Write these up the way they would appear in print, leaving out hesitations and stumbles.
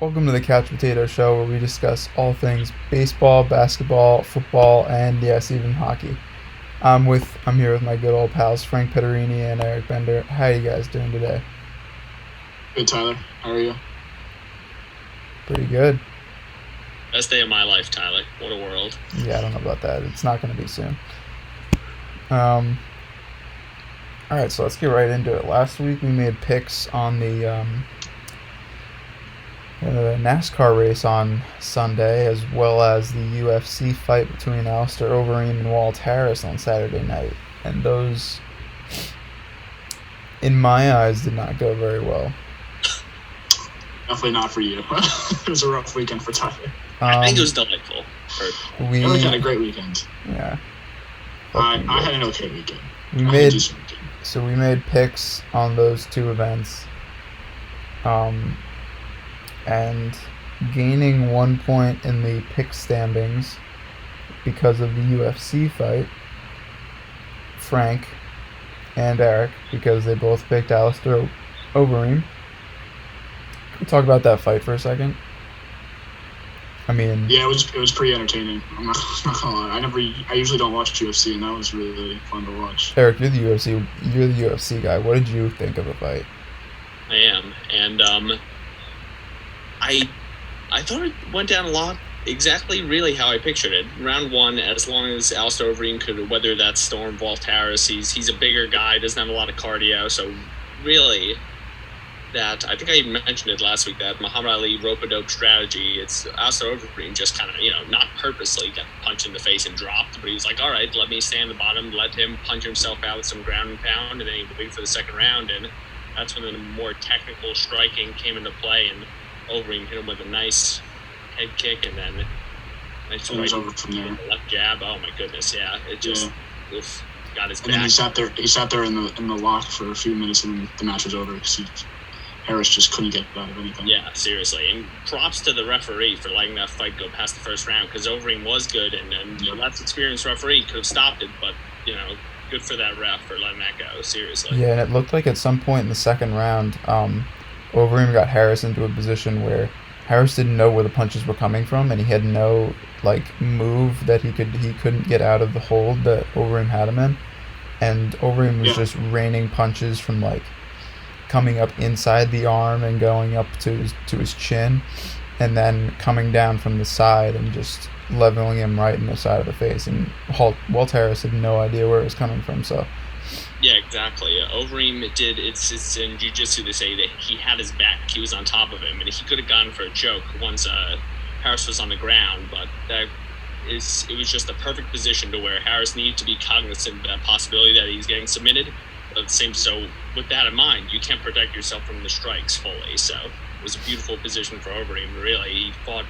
Welcome to the Couch Potato Show, where we discuss all things baseball, basketball, football, and yes, even hockey. I'm here with my good old pals Frank Pederini and Eric Bender. How are you guys doing today? Good, Tyler. How are you? Pretty good. Best day of my life, Tyler. What a world. Yeah, I don't know about that. It's not going to be soon. Alright, so let's get right into it. Last week we made picks on the NASCAR race on Sunday, as well as the UFC fight between Alistair Overeem and Walt Harris on Saturday night. And those, in my eyes, did not go very well. Definitely not for you. It was a rough weekend for Tyler. I think it was delightful. We had a great weekend. Yeah. I had an okay weekend. We made picks on those two events. And gaining 1 point in the pick standings because of the UFC fight, Frank and Eric, because they both picked Alistair Overeem. Can we talk about that fight for a second? Yeah, it was pretty entertaining. I'm not gonna lie. I usually don't watch UFC, and that was really fun to watch. Eric, you're the UFC guy. What did you think of the fight? I am, and I thought it went down a lot exactly really how I pictured it. Round one, as long as Alistair Overeem could weather that storm, Walt Harris, he's a bigger guy, doesn't have a lot of cardio, so really that, I think I even mentioned it last week, that Muhammad Ali rope-a-dope strategy, it's Alistair Overeem just kind of, not purposely got punched in the face and dropped, but he was like, all right, let me stand at the bottom, let him punch himself out with some ground and pound, and then he waited for the second round, and that's when the more technical striking came into play, and Overeem hit him with a nice head kick, and then nice right over from there. Left jab. Oh my goodness, yeah, it just got his back. And then he sat there in the lock for a few minutes, and the match was over because Harris just couldn't get out of anything. Yeah, seriously. And props to the referee for letting that fight go past the first round, because Overeem was good, and a less experienced referee could have stopped it, but good for that ref for letting that go. Seriously. Yeah, and it looked like at some point in the second round, Overeem got Harris into a position where Harris didn't know where the punches were coming from, and he had no move that he couldn't get out of the hold that Overeem had him in, and Overeem was just raining punches from coming up inside the arm and going up to his chin, and then coming down from the side and just leveling him right in the side of the face. And Walt Harris had no idea where it was coming from. So. Yeah, exactly. Overeem did. It's in jiu-jitsu they say that he had his back. He was on top of him, and he could have gone for a choke once Harris was on the ground. But it was just a perfect position to where Harris needed to be cognizant of that possibility that he's getting submitted. So with that in mind, you can't protect yourself from the strikes fully. So it was a beautiful position for Overeem. Really, he fought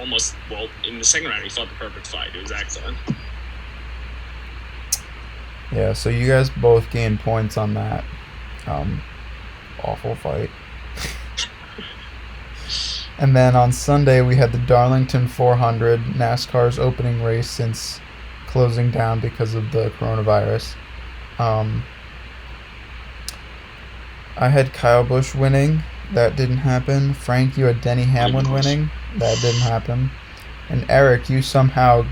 in the second round, he fought the perfect fight. It was excellent. Yeah, so you guys both gained points on that awful fight. And then on Sunday, we had the Darlington 400, NASCAR's opening race since closing down because of the coronavirus. I had Kyle Busch winning. That didn't happen. Frank, you had Denny Hamlin winning. That didn't happen. And Eric, you somehow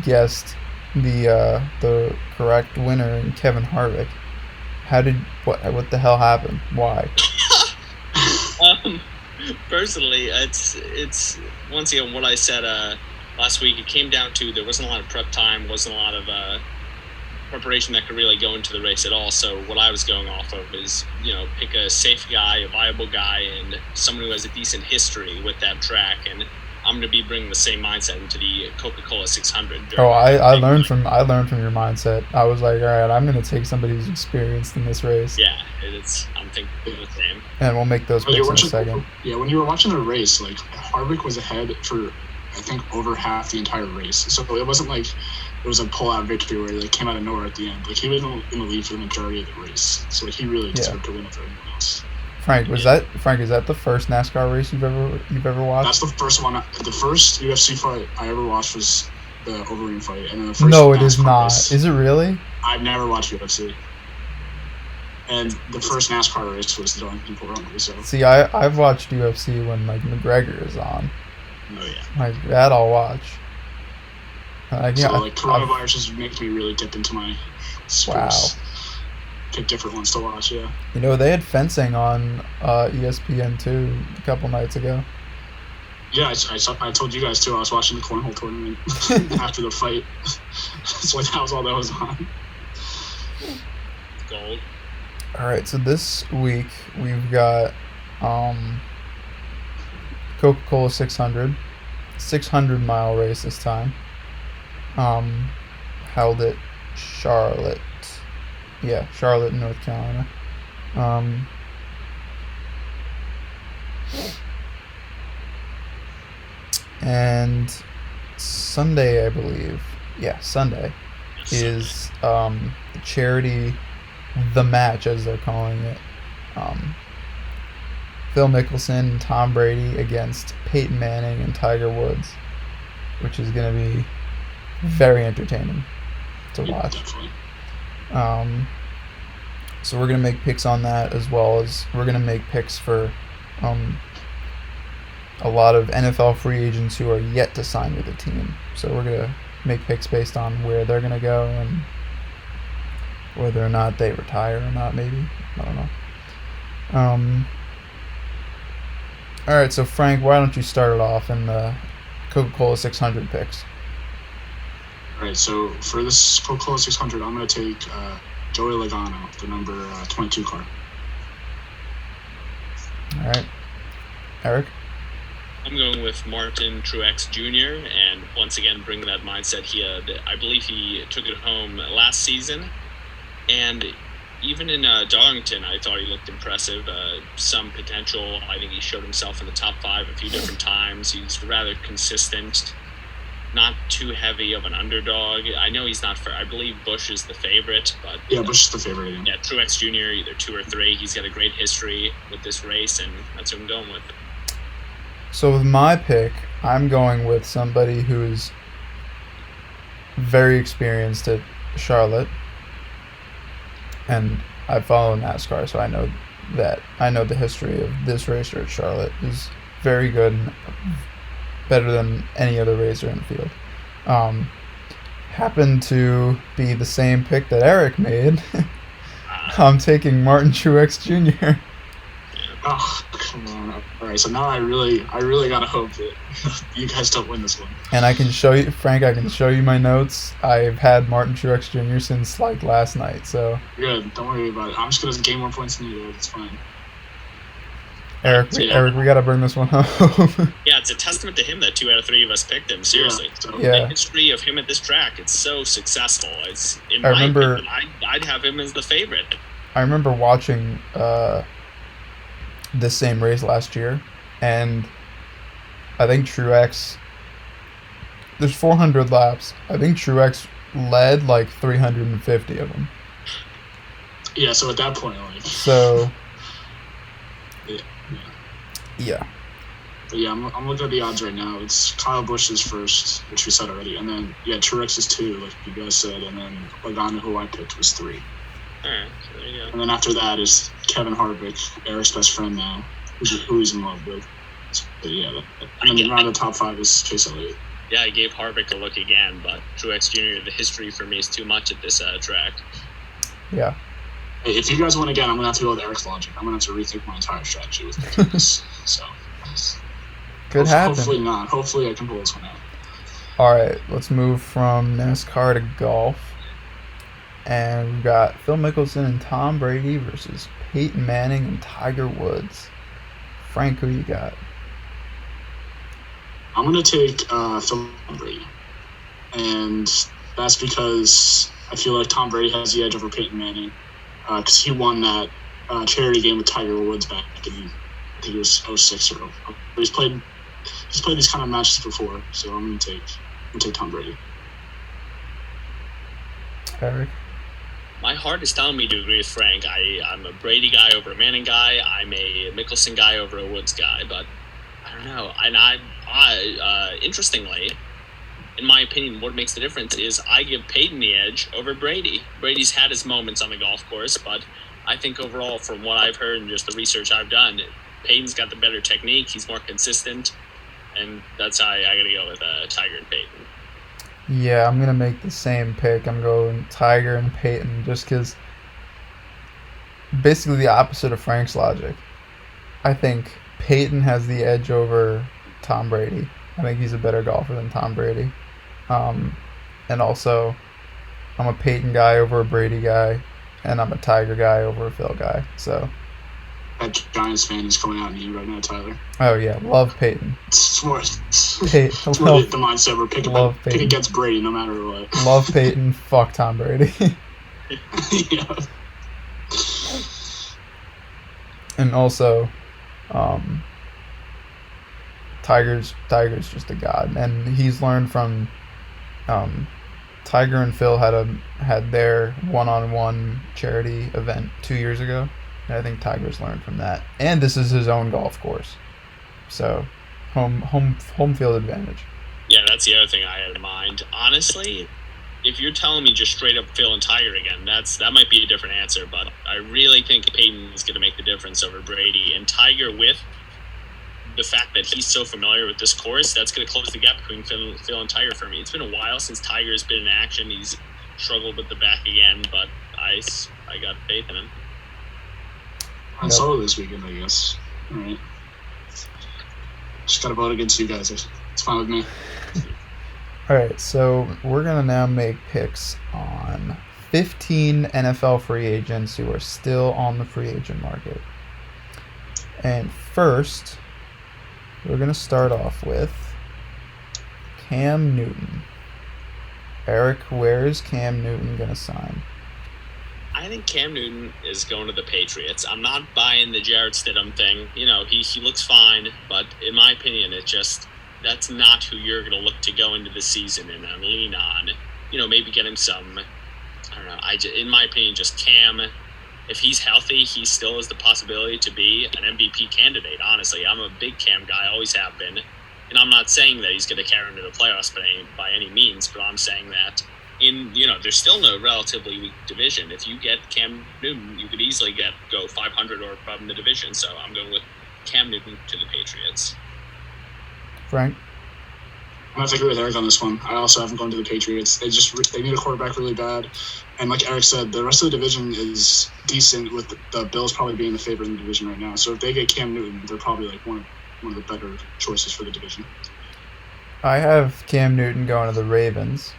guessed the correct winner in Kevin Harvick. What the hell happened? Why? Personally, it's once again what I said last week. It came down to there wasn't a lot of prep time, wasn't a lot of preparation that could really go into the race at all. So what I was going off of is pick a safe guy, a viable guy, and someone who has a decent history with that track. And I'm going to be bringing the same mindset into the Coca-Cola 600. I learned from your mindset. I was like, all right, I'm going to take somebody who's experienced in this race. Yeah, I'm thinking the same. And we'll make those picks in a second. Yeah, when you were watching the race, Harvick was ahead for, I think, over half the entire race. So it wasn't like it was a pull-out victory where they came out of nowhere at the end. He was in the lead for the majority of the race. So he really deserved to win over everyone else. Frank, is that the first NASCAR race you've ever watched? That's the first one. The first UFC fight I ever watched was the Overeem fight, and then the first. No, it is not. Race. Is it really? I've never watched UFC. And the first NASCAR race was done in Portland. So See, I've watched UFC when like McGregor is on. Oh yeah. Like that, I'll watch. So like coronavirus just makes me really dip into my sports. Pick different ones to watch. Yeah. You know, they had fencing on ESPN2 a couple nights ago. Yeah, I told you guys too. I was watching the cornhole tournament after the fight. So that was all that was on. Gold. All right, so this week we've got Coca-Cola 600-mile race this time. Held at Charlotte. Yeah, Charlotte, North Carolina. And Sunday, I believe. Yeah, Sunday is the charity, the match as they're calling it. Phil Mickelson and Tom Brady against Peyton Manning and Tiger Woods, which is going to be very entertaining to watch. Definitely. So we're going to make picks on that, as well as we're going to make picks for a lot of NFL free agents who are yet to sign with a team. So we're going to make picks based on where they're going to go and whether or not they retire or not, maybe. I don't know. All right, so Frank, why don't you start it off in the Coca-Cola 600 picks? All right, so for this Coca-Cola 600, I'm going to take Joey Logano, the number 22 car. All right. Eric? I'm going with Martin Truex Jr. and once again bring that mindset. I believe he took it home last season, and even in Darlington, I thought he looked impressive. Some potential. I think he showed himself in the top 5 a few different times. He's rather consistent, not too heavy of an underdog. I know he's not fair. I believe Busch is the favorite, but yeah, Busch is the favorite. Yeah, Truex Jr. either 2 or 3. He's got a great history with this race, and that's who I'm going with. So with my pick, I'm going with somebody who's very experienced at Charlotte, and I follow NASCAR, so I know the history of this racer at Charlotte is very good and better than any other racer in the field. Happened to be the same pick that Eric made. I'm taking Martin Truex Jr. Oh, come on. All right, so now I really got to hope that you guys don't win this one. And I can show you, Frank, my notes. I've had Martin Truex Jr. since, like, last night, so... Good, don't worry about it. I'm just going to gain more points than you, it's fine. Eric, we got to bring this one home. Yeah, it's a testament to him that 2 out of 3 of us picked him, seriously. Yeah. The history of him at this track, it's so successful. It's, in I my remember, opinion, I'd have him as the favorite. I remember watching... this same race last year, and I think Truex, there's 400 laps. I think Truex led like 350 of them. Yeah, so at that point, like... So... Yeah. But yeah, I'm looking at the odds right now. It's Kyle Busch is first, which we said already, and then, yeah, Truex is 2, like you guys said, and then Logano, who I picked, was 3. Alright, so there you go. And then after that is Kevin Harvick, Eric's best friend now, who he's in love with. But yeah, and then around the top 5 is Chase Elliott. Yeah, I gave Harvick a look again, but Truex Jr., the history for me is too much at this track. Yeah. Hey, if you guys win again, I'm going to have to go with Eric's logic. I'm going to have to rethink my entire strategy with this. So, could happen. Hopefully not. Hopefully I can pull this one out. All right, let's move from NASCAR to golf. And we've got Phil Mickelson and Tom Brady versus Peyton Manning and Tiger Woods. Frank, who you got? I'm going to take Phil Brady. And that's because I feel like Tom Brady has the edge over Peyton Manning. Because he won that charity game with Tiger Woods back in, I think it was 06 or 0. He's played these kind of matches before. So I'm going to take Tom Brady. Eric? My heart is telling me to agree with Frank. I'm a Brady guy over a Manning guy. I'm a Mickelson guy over a Woods guy. But I don't know. And I interestingly, in my opinion, what makes the difference is I give Peyton the edge over Brady. Brady's had his moments on the golf course, but I think overall, from what I've heard and just the research I've done, Peyton's got the better technique. He's more consistent, and that's how I got to go with Tiger and Peyton. Yeah, I'm going to make the same pick. I'm going Tiger and Peyton just because basically the opposite of Frank's logic. I think Peyton has the edge over Tom Brady. I think he's a better golfer than Tom Brady. And also, I'm a Peyton guy over a Brady guy, and I'm a Tiger guy over a Phil guy. So That Giants fan is coming out in you right now, Tyler. Oh yeah, love Peyton. It's more the mindset we're pick against Brady no matter what. Love Peyton. Fuck Tom Brady. Yeah. And also, Tiger's just a god, and he's learned from. Tiger and Phil had their one-on-one charity event 2 years ago, and I think Tiger's learned from that. And this is his own golf course, so home field advantage. Yeah, that's the other thing I had in mind. Honestly, if you're telling me just straight up Phil and Tiger again, that might be a different answer. But I really think Peyton is going to make the difference over Brady, and Tiger with the fact that he's so familiar with this course, that's going to close the gap between Phil and Tiger for me. It's been a while since Tiger's been in action. He's struggled with the back again, but I got faith in him. On solo this weekend, I guess. All right. Just got to vote against you guys. It's fine with me. All right, so we're going to now make picks on 15 NFL free agents who are still on the free agent market. And first, we're going to start off with Cam Newton. Eric, where is Cam Newton going to sign? I think Cam Newton is going to the Patriots. I'm not buying the Jarrett Stidham thing. You know, he looks fine, but in my opinion, that's not who you're going to look to go into the season and lean on. You know, maybe get him some, I don't know, in my opinion, just Cam. If he's healthy, he still has the possibility to be an MVP candidate, honestly. I'm a big Cam guy, always have been. And I'm not saying that he's going to carry him to the playoffs by any means, but I'm saying that there's still no relatively weak division. If you get Cam Newton, you could easily go 500 or above in the division. So I'm going with Cam Newton to the Patriots. Frank? I have to agree with Eric on this one. I also haven't gone to the Patriots. They need a quarterback really bad. And like Eric said, the rest of the division is decent with the Bills probably being the favorite in the division right now. So if they get Cam Newton, they're probably like one of the better choices for the division. I have Cam Newton going to the Ravens.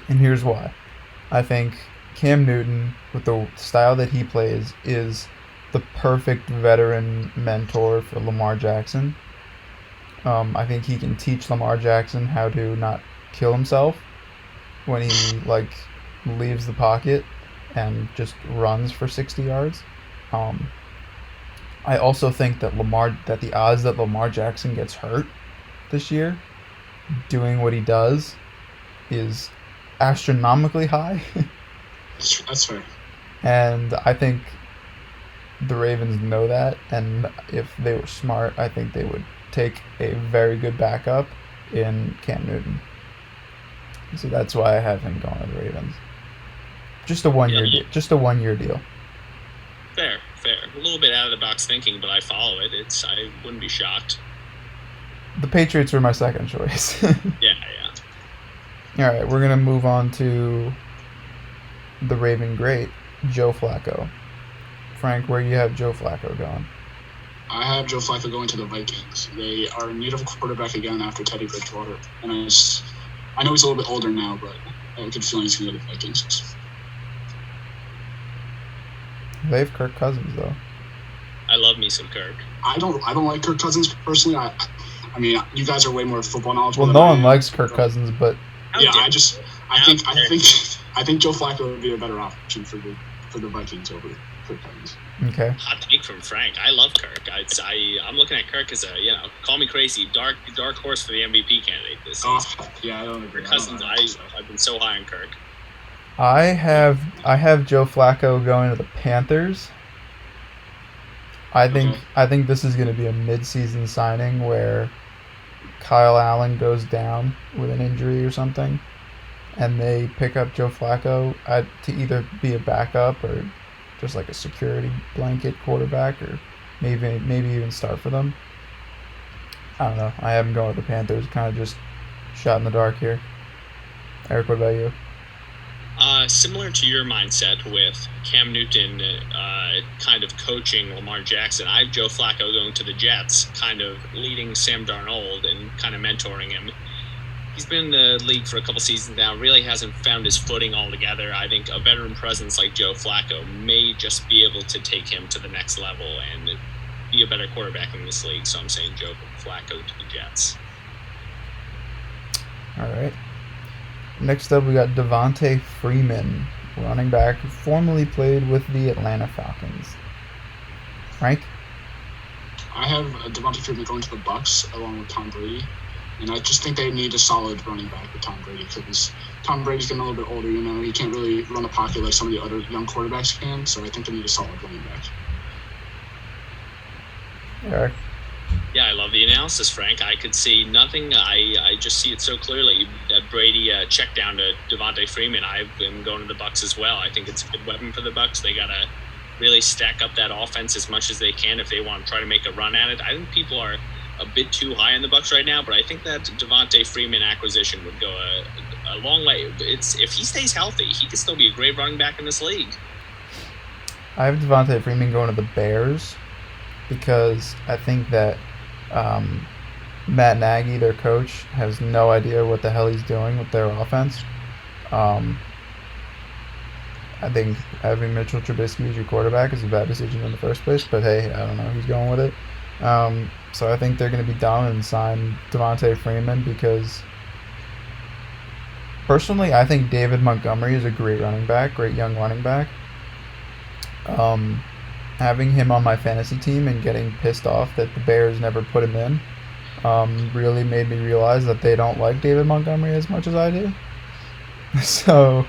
And here's why. I think Cam Newton, with the style that he plays, is the perfect veteran mentor for Lamar Jackson. I think he can teach Lamar Jackson how to not kill himself when he leaves the pocket and just runs for 60 yards. I also think that the odds that Lamar Jackson gets hurt this year doing what he does is astronomically high. That's fair. And I think the Ravens know that, and if they were smart, I think they would take a very good backup in Cam Newton. So that's why I have him going to the Ravens. Just a 1 year deal. Just a 1 year deal. Fair. A little bit out of the box thinking, but I follow it. I wouldn't be shocked. The Patriots were my second choice. Yeah. All right, we're gonna move on to the Raven great, Joe Flacco. Frank, where you have Joe Flacco going? I have Joe Flacco going to the Vikings. They are in need of a quarterback again after Teddy Bridgewater. And I know he's a little bit older now, but I have a good feeling he's going to go to the Vikings. They have Kirk Cousins, though. I love me some Kirk. I don't like Kirk Cousins personally. I mean, you guys are way more football knowledgeable. Well, no one likes Kirk Cousins, but yeah, I think Joe Flacco would be a better option for the Vikings over Kirk Cousins. Okay. Hot take from Frank. I love Kirk. I'm looking at Kirk as call me crazy, dark horse for the MVP candidate this season. Yeah, I don't agree. Kirk Cousins, I've been so high on Kirk. I have Joe Flacco going to the Panthers. I think this is going to be a mid-season signing where Kyle Allen goes down with an injury or something, and they pick up Joe Flacco to either be a backup or just like a security blanket quarterback, or maybe even start for them. I don't know. I have him going with the Panthers. Kind of just shot in the dark here. Eric, what about you? Similar to your mindset with Cam Newton kind of coaching Lamar Jackson, I have Joe Flacco going to the Jets, kind of leading Sam Darnold and kind of mentoring him. He's been in the league for a couple seasons now, really hasn't found his footing altogether. I think a veteran presence like Joe Flacco may just be able to take him to the next level and be a better quarterback in this league. So I'm saying Joe Flacco to the Jets. All right. Next up, we got Devonta Freeman, running back, who formerly played with the Atlanta Falcons. Frank? I have Devonta Freeman going to the Bucs along with Tom Brady. And I just think they need a solid running back with Tom Brady because Tom Brady's getting a little bit older. He can't really run the pocket like some of the other young quarterbacks can. So I think they need a solid running back. Eric? Yeah, I love the analysis, Frank. I could see nothing. I just see it so clearly that Brady checked down to Devonta Freeman. I've been going to the Bucs as well. I think it's a good weapon for the Bucs. They got to really stack up that offense as much as they can if they want to try to make a run at it. I think people are a bit too high on the Bucs right now, but I think that Devonta Freeman acquisition would go a long way. If he stays healthy, he could still be a great running back in this league. I have Devonta Freeman going to the Bears because I think that Matt Nagy, their coach, has no idea what the hell he's doing with their offense. I think having Mitchell Trubisky as your quarterback is a bad decision in the first place, but hey, I don't know. He's going with it. So I think they're going to be dumb and sign Devonta Freeman because personally, I think David Montgomery is a great running back, great young running back. Having him on my fantasy team and getting pissed off that the Bears never put him in really made me realize that they don't like David Montgomery as much as I do. So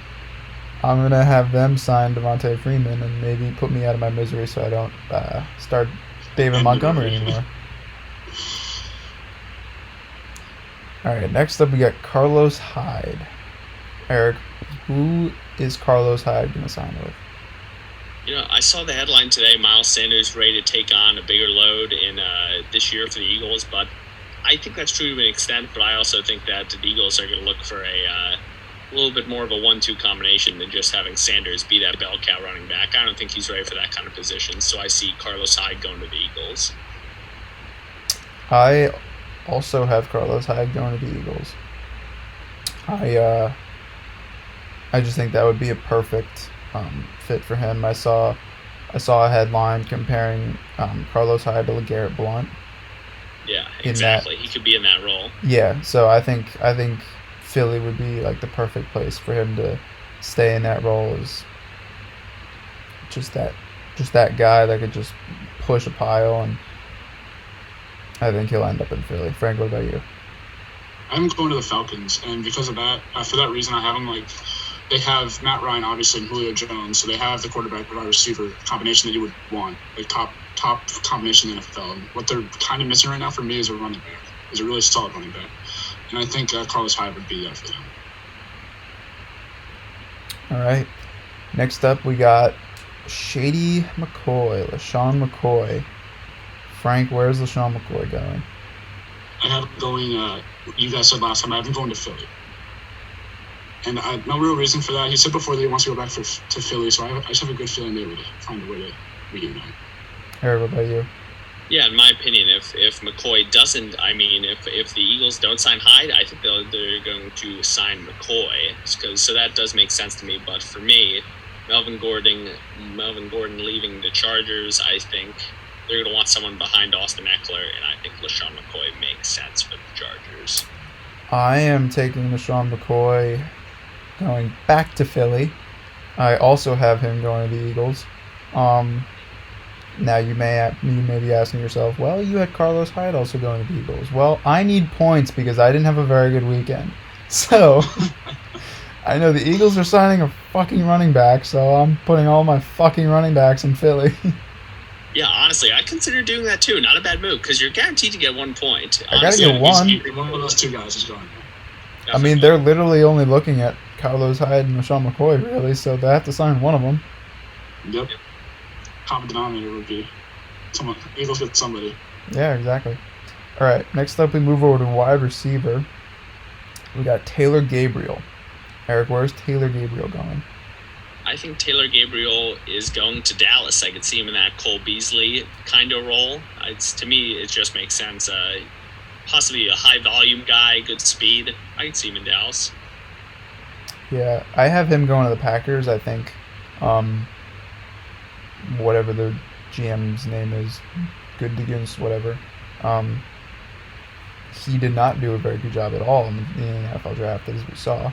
I'm going to have them sign Devonta Freeman and maybe put me out of my misery so I don't start David Montgomery anymore. All right, next up we got Carlos Hyde. Eric, who is Carlos Hyde going to sign with? I saw the headline today, Miles Sanders ready to take on a bigger load in this year for the Eagles, but I think that's true to an extent, but I also think that the Eagles are going to look for a little bit more of a 1-2 combination than just having Sanders be that bell cow running back. I don't think he's ready for that kind of position, so I see Carlos Hyde going to the Eagles. I also have Carlos Hyde going to the Eagles. I just think that would be a perfect fit for him. I saw a headline comparing Carlos Hyde to LeGarrette Blount. Yeah, exactly. He could be in that role. Yeah, so I think Philly would be like the perfect place for him to stay in that role, is just that guy that could just push a pile, and I think he'll end up in Philly. Frank, what about you? I'm going to the Falcons, and because of that, for that reason, I have them they have Matt Ryan, obviously, and Julio Jones, so they have the quarterback wide receiver combination that you would want, like top combination in the NFL. And what they're kind of missing right now for me is a running back, is a really solid running back, and I think Carlos Hyde would be that for them. All right, next up we got Shady McCoy, LaShawn McCoy. Frank, where's LaShawn McCoy going? I have him going, you guys said last time, I have him going to Philly. And no real reason for that. He said before that he wants to go back to Philly, so I just have a good feeling they would find a way to reunite. Eric, what about you? Yeah, in my opinion, if McCoy doesn't, if the Eagles don't sign Hyde, I think they're going to sign McCoy. So that does make sense to me. But for me, Melvin Gordon leaving the Chargers, I think they're going to want someone behind Austin Eckler, and I think LaShawn McCoy makes sense for the Chargers. I am taking LaShawn McCoy going back to Philly. I also have him going to the Eagles. Now you may be asking yourself, well, you had Carlos Hyde also going to the Eagles. Well, I need points because I didn't have a very good weekend. So I know the Eagles are signing a fucking running back, so I'm putting all my fucking running backs in Philly. Yeah, honestly, I consider doing that too. Not a bad move because you're guaranteed to get 1 point. I gotta get one. One of those two guys is going. I mean, they're literally only looking at Carlos Hyde and LaShawn McCoy, really, so they have to sign one of them. Yep. common denominator would be someone. Eagles get somebody. Yeah, exactly. All right, next up we move over to wide receiver. We got Taylor Gabriel. Eric, where's Taylor Gabriel going? I think Taylor Gabriel is going to Dallas. I could see him in that Cole Beasley kind of role. To me, it just makes sense. Possibly a high-volume guy, good speed. I could see him in Dallas. Yeah, I have him going to the Packers. I think whatever the GM's name is, Goodiguns, whatever. He did not do a very good job at all in the NFL draft, as we saw,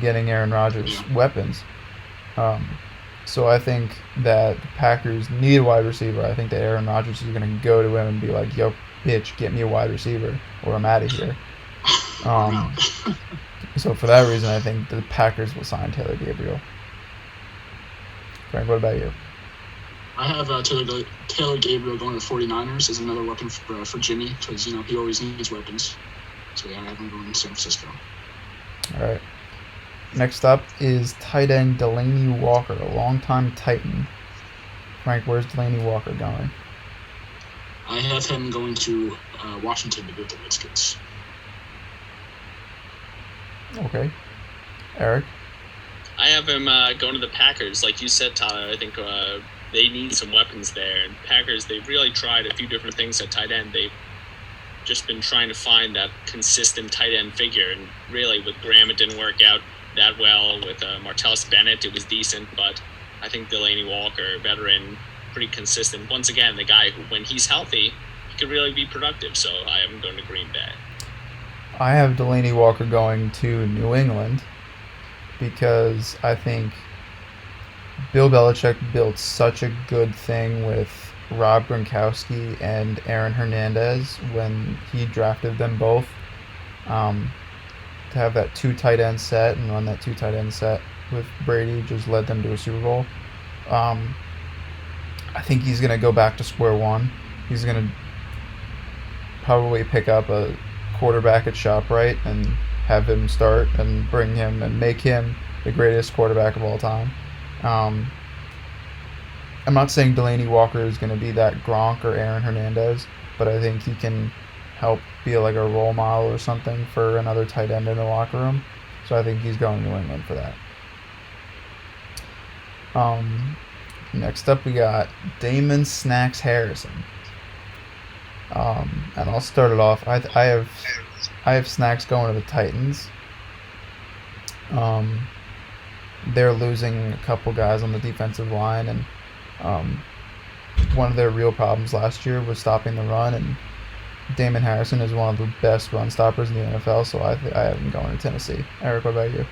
getting Aaron Rodgers weapons. So I think that the Packers need a wide receiver. I think that Aaron Rodgers is going to go to him and be like, yo, bitch, get me a wide receiver or I'm out of here. So for that reason, I think the Packers will sign Taylor Gabriel. Frank, what about you? I have Taylor Gabriel going to the 49ers as another weapon for Jimmy because, he always needs weapons. So, yeah, I have him going to San Francisco. All right. Next up is tight end Delanie Walker, a longtime Titan. Frank, where's Delanie Walker going? I have him going to Washington to get the Redskins. Okay. Eric? I have him going to the Packers. Like you said, Tyler, I think they need some weapons there. And Packers, they've really tried a few different things at tight end. They've just been trying to find that consistent tight end figure. And really, with Graham, it didn't work out that well. With Martellus Bennett, it was decent. But I think Delanie Walker, veteran, pretty consistent. Once again, the guy who, when he's healthy, he could really be productive. So I have him going to Green Bay. I have Delanie Walker going to New England because I think Bill Belichick built such a good thing with Rob Gronkowski and Aaron Hernandez when he drafted them both. To have that two tight end set and run that two tight end set with Brady just led them to a Super Bowl. I think he's going to go back to square one. He's going to probably pick up a quarterback at ShopRite and have him start and bring him and make him the greatest quarterback of all time. I'm not saying Delanie Walker is going to be that Gronk or Aaron Hernandez, but I think he can help be like a role model or something for another tight end in the locker room. So I think he's going to New England for that. Next up we got Damon Snacks Harrison. And I'll start it off. I have Snacks going to the Titans. They're losing a couple guys on the defensive line, and one of their real problems last year was stopping the run. And Damon Harrison is one of the best run stoppers in the NFL, so I have him going to Tennessee. Eric, what about you?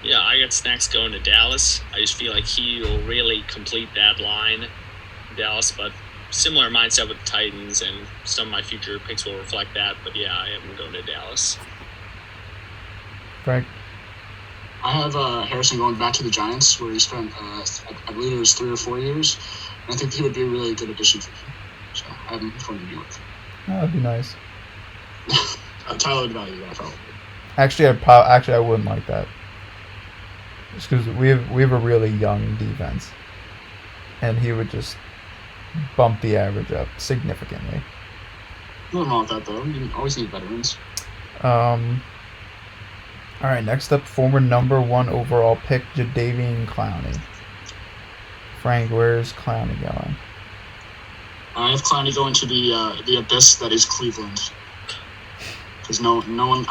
Yeah, I got Snacks going to Dallas. I just feel like he will really complete that line in Dallas, but similar mindset with the Titans, and some of my future picks will reflect that. But yeah, I have him going to Dallas. Frank? I have Harrison going back to the Giants, where he spent, I believe it was 3 or 4 years. And I think he would be a really good addition for him. So I have him going to New York. That'd be nice. Tyler would value that probably. Actually, I wouldn't like that. Just because we have a really young defense, and he would just bump the average up significantly. Nothing wrong with that, though. You always need veterans. All right, next up, former number 1 overall pick, Jadeveon Clowney. Frank, where's Clowney going? I have Clowney going to the abyss that is Cleveland. Because no one...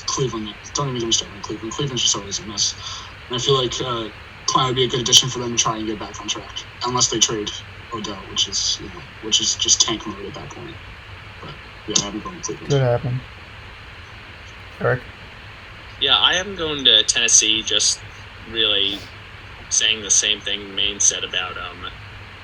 Cleveland, don't even get me started on Cleveland. Cleveland's just always a mess. And I feel like Clowney would be a good addition for them to try and get back on track. Unless they trade Odell, which is just tank mode at that point. But yeah, I haven't gone to Cleveland. Could happen. Eric? Yeah, I am going to Tennessee, just really saying the same thing Maine said about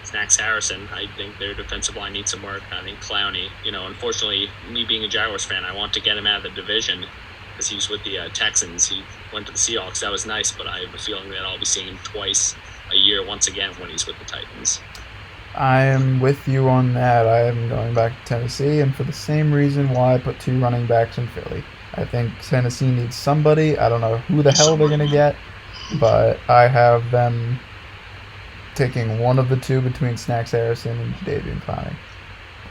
Snacks Harrison. I think their defensive line needs some work. I think Clowney, unfortunately, me being a Jaguars fan, I want to get him out of the division because he was with the Texans. He went to the Seahawks. That was nice, but I have a feeling that I'll be seeing him twice a year once again when he's with the Titans. I am with you on that. I am going back to Tennessee, and for the same reason why I put 2 running backs in Philly. I think Tennessee needs somebody. I don't know who the hell they're going to get, but I have them taking one of the two between Snacks Harrison and Jadeveon Clowney.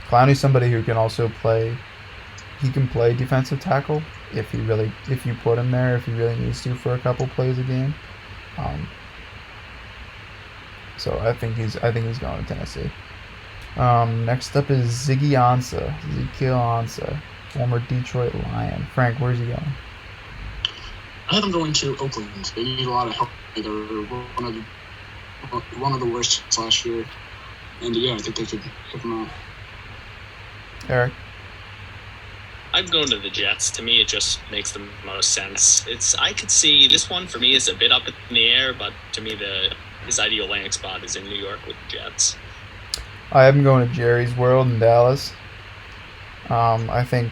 Clowney's somebody who can also play. He can play defensive tackle if you put him there, if he really needs to for a couple plays a game. So I think he's going to Tennessee. Next up is Ezekiel Ansah, former Detroit Lion. Frank, where's he going? I have him going to Oakland. They need a lot of help. They're one of the worst teams last year, and I think they could help them out. Eric? I'm going to the Jets. To me, it just makes the most sense. I could see this one for me is a bit up in the air, but to me, his ideal landing spot is in New York with the Jets. I have him going to Jerry's World in Dallas. I think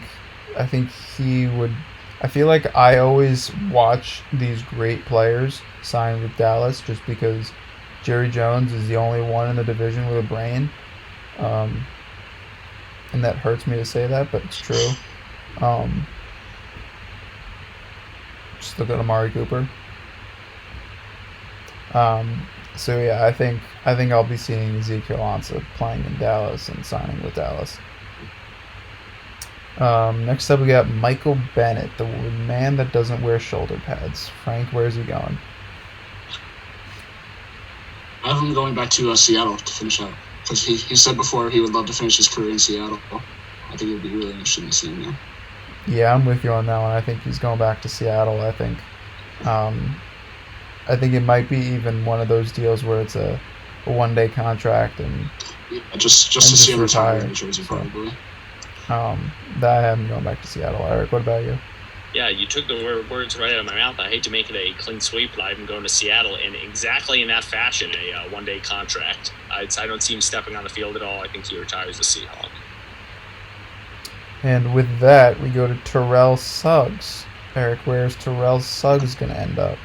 he would. I feel like I always watch these great players sign with Dallas just because Jerry Jones is the only one in the division with a brain. And that hurts me to say that, but it's true. Just look at Amari Cooper. So yeah, I think I'll be seeing Ezekiel Ansah playing in Dallas and signing with Dallas. Next up we got Michael Bennett, the man that doesn't wear shoulder pads. Frank, where's he going? I have him going back to Seattle to finish out. Because he said before he would love to finish his career in Seattle. I think it would be really interesting to see him there. Yeah, I'm with you on that one. I think he's going back to Seattle. I think it might be even one of those deals where it's a one-day contract and just to see him retire in Jersey, probably. That I have him going back to Seattle. Eric, what about you? Yeah, you took the words right out of my mouth. I hate to make it a clean sweep, but I have him going to Seattle in exactly in that fashion, a one-day contract. I don't see him stepping on the field at all. I think he retires the Seahawk. And with that, we go to Terrell Suggs. Eric, where's Terrell Suggs going to end up?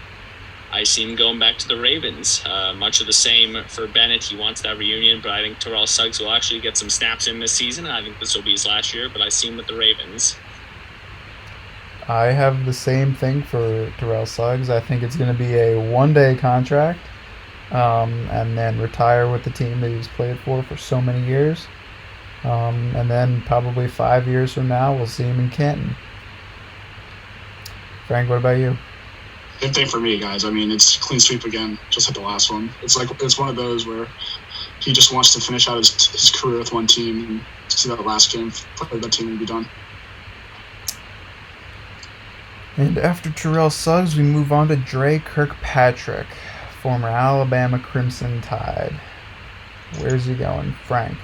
I see him going back to the Ravens. Much of the same for Bennett. He wants that reunion, but I think Terrell Suggs will actually get some snaps in this season. I think this will be his last year, but I see him with the Ravens. I have the same thing for Terrell Suggs. I think it's going to be a one-day contract and then retire with the team that he's played for so many years. And then probably 5 years from now, we'll see him in Canton. Frank, what about you? Same thing for me, guys. I mean, it's clean sweep again, just like the last one. It's one of those where he just wants to finish out his career with one team and see that last game, play that team and be done. And after Terrell Suggs, we move on to Dre Kirkpatrick, former Alabama Crimson Tide. Where's he going, Frank?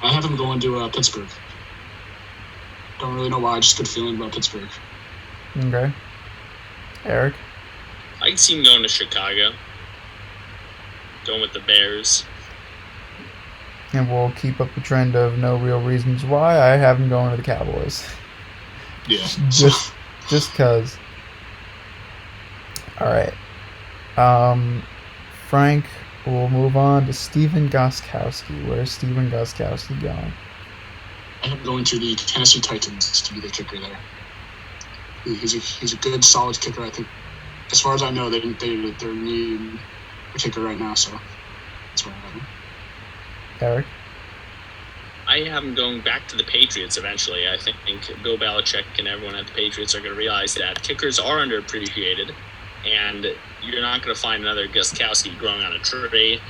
I have him going to Pittsburgh. Don't really know why, just good feeling about Pittsburgh. Okay. Eric? I can see him going to Chicago. Going with the Bears. And we'll keep up the trend of no real reasons why. I have him going to the Cowboys. Yeah. Just cause. Alright. Frank, we'll move on to Stephen Gostkowski. Where's Stephen Gostkowski going? I am going to the Tennessee Titans to be the kicker there. He's a good, solid kicker. I think, as far as I know, they're needing a kicker right now, so that's where I have him. Eric? I have him going back to the Patriots eventually. I think Bill Belichick and everyone at the Patriots are going to realize that kickers are underappreciated, and you're not going to find another Gostkowski growing on a tree.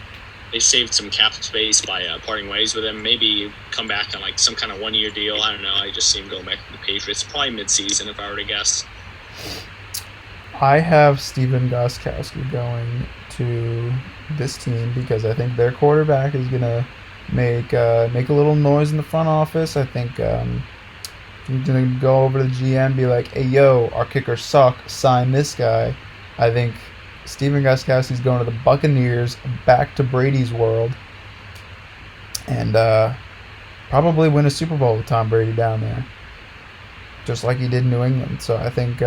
They saved some cap space by parting ways with him. Maybe come back on like some kind of one-year deal. I don't know. I just see him going back to the Patriots. Probably mid-season, if I were to guess. I have Stephen Gostkowski going to this team because I think their quarterback is going to make a little noise in the front office. I think he's going to go over to the GM and be like, hey, yo, our kickers suck. Sign this guy. I think Stephen Gostkowski's going to the Buccaneers, back to Brady's world, and probably win a Super Bowl with Tom Brady down there, just like he did in New England. So I think,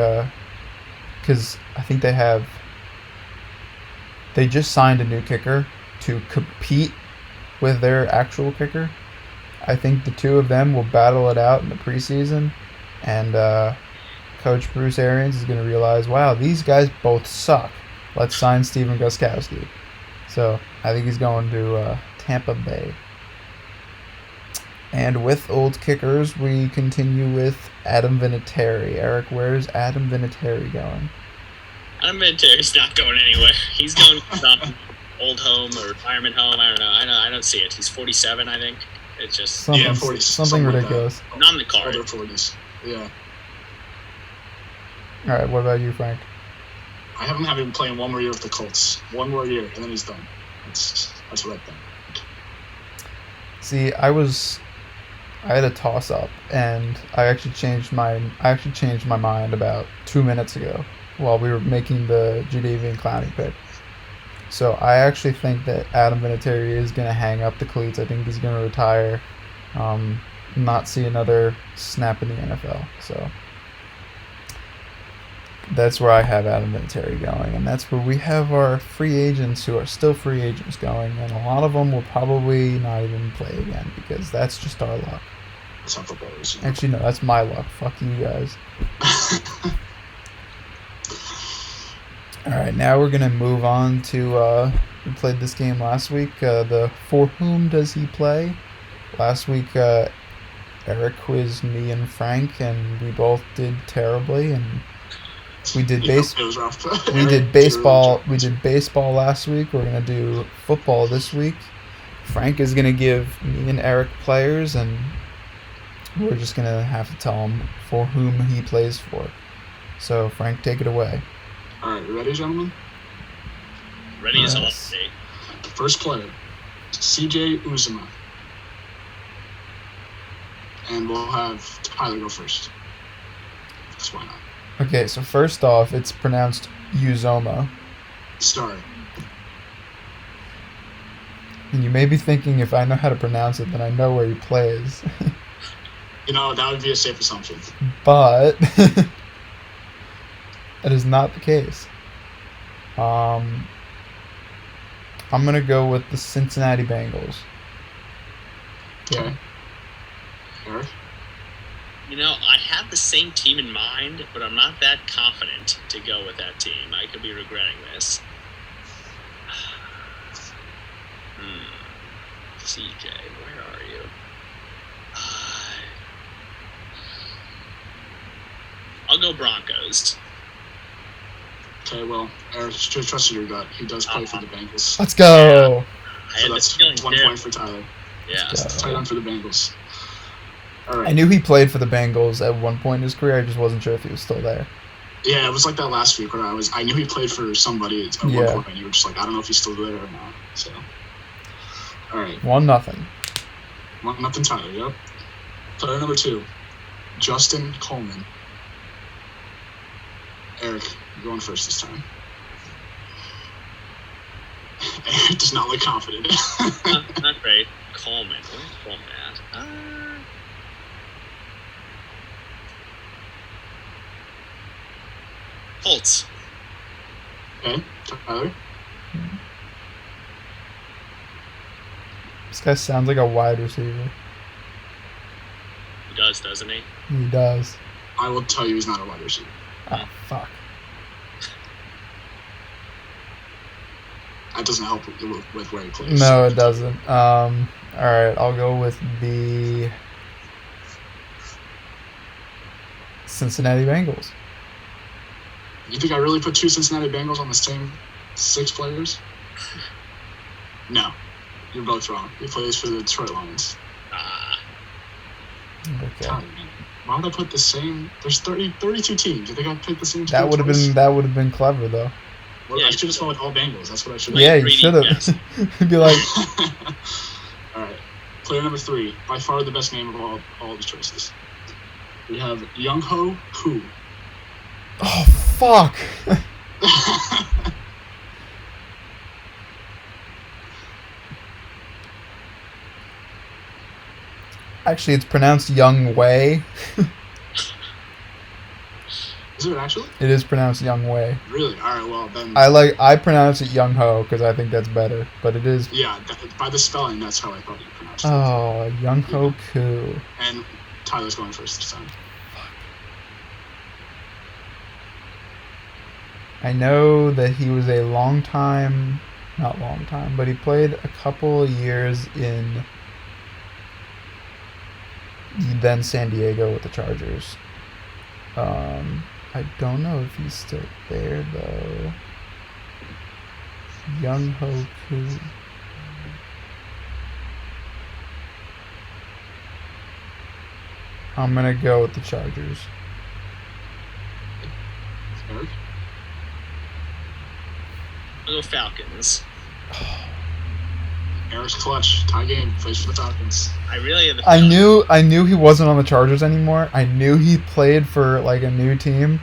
because I think they just signed a new kicker to compete with their actual kicker. I think the two of them will battle it out in the preseason, and Coach Bruce Arians is going to realize, wow, these guys both suck. Let's sign Stephen Gostkowski. So I think he's going to Tampa Bay. And with old kickers, we continue with Adam Vinatieri. Eric, where's Adam Vinatieri going? Adam Vinatieri's not going anywhere. He's going to some old home or retirement home. I don't know. I don't see it. He's 47, I think. It's just Something 40, something ridiculous. Like not in the card. Older 40s. Yeah. All right, what about you, Frank? I have him playing one more year with the Colts. One more year, and then he's done. That's what I think. See, I had a toss up, and I actually changed my mind about 2 minutes ago while we were making the Jadeveon Clowney pick. So I actually think that Adam Vinatieri is going to hang up the cleats. I think he's going to retire, not see another snap in the NFL. So that's where I have Adam Vinatieri going, and that's where we have our free agents who are still free agents going, and a lot of them will probably not even play again because that's just our luck. It's not footballers. Actually, no, that's my luck. Fuck you guys. All right, now we're gonna move on to. We played this game last week. The For Whom Does He Play? Last week, Eric quizzed me and Frank, and we both did terribly. And we did It was rough. we did baseball. We did baseball last week. We're gonna do football this week. Frank is gonna give me and Eric players, and we're just gonna have to tell him for whom he plays for. So Frank, take it away. All right, you ready, gentlemen? Ready as all Yes. day. First player, CJ Uzuma. And we'll have Tyler go first. That's why not. Okay, so first off, it's pronounced Uzoma. Sorry. And you may be thinking if I know how to pronounce it, then I know where he plays. You know, that would be a safe assumption. But that is not the case. I'm going to go with the Cincinnati Bengals. Okay. Eric? You know, I have the same team in mind, but I'm not that confident to go with that team. I could be regretting this. CJ, where are you? I'll go Broncos. Okay, well, Eric, just trust your gut. He does play for the Bengals. Let's go. I So had that's this feeling 1 too. point for Tyler. Yeah. Tight end for the Bengals. All right. I knew he played for the Bengals at one point in his career. I just wasn't sure if he was still there. Yeah, it was like that last week where I knew he played for somebody at Yeah. one point, and you were just like, I don't know if he's still there or not. So, all right, 1-0. nothing Tyler. Yep. Player number 2, Justin Coleman. Eric, you're going first this time. Eric does not look confident. Not great. Coleman. Where's Coleman at? Colts. Okay, Tyler. This guy sounds like a wide receiver. He does, doesn't he? He does. I will tell you, he's not a wide receiver. Oh, fuck. That doesn't help with where he plays. No, it doesn't. All right, I'll go with the Cincinnati Bengals. You think I really put 2 Cincinnati Bengals on the same 6 players? No, you're both wrong. He plays for the Detroit Lions. Okay. God, man. Why would I put the same? There's 32 teams. You think I picked the same? That would have been clever though. Well, Yeah, I should have gone with all Bengals. That's what I should have. Yeah, you greedy, should yes. have. Be like, All right. Player number 3, by far the best name of all the choices. We have Young Ho Koo. oh fuck. Actually, it's pronounced Young Wei. Is it actually? It is pronounced Young Wei. Really? All right. Well, then. I pronounce it Young Ho because I think that's better, but it is. Yeah, by the spelling, that's how I thought you pronounced it. Oh, Young Ho Koo. And Tyler's going first this time. I know that he was a longtime not long time, but he played a couple of years in then San Diego with the Chargers. I don't know if he's still there though. Young Ho Koo. I'm gonna go with the Chargers. Eric? I'll go Falcons. Eric's clutch. Tie game. Plays for the Falcons. I really had the I feeling- knew he wasn't on the Chargers anymore. I knew he played for like a new team.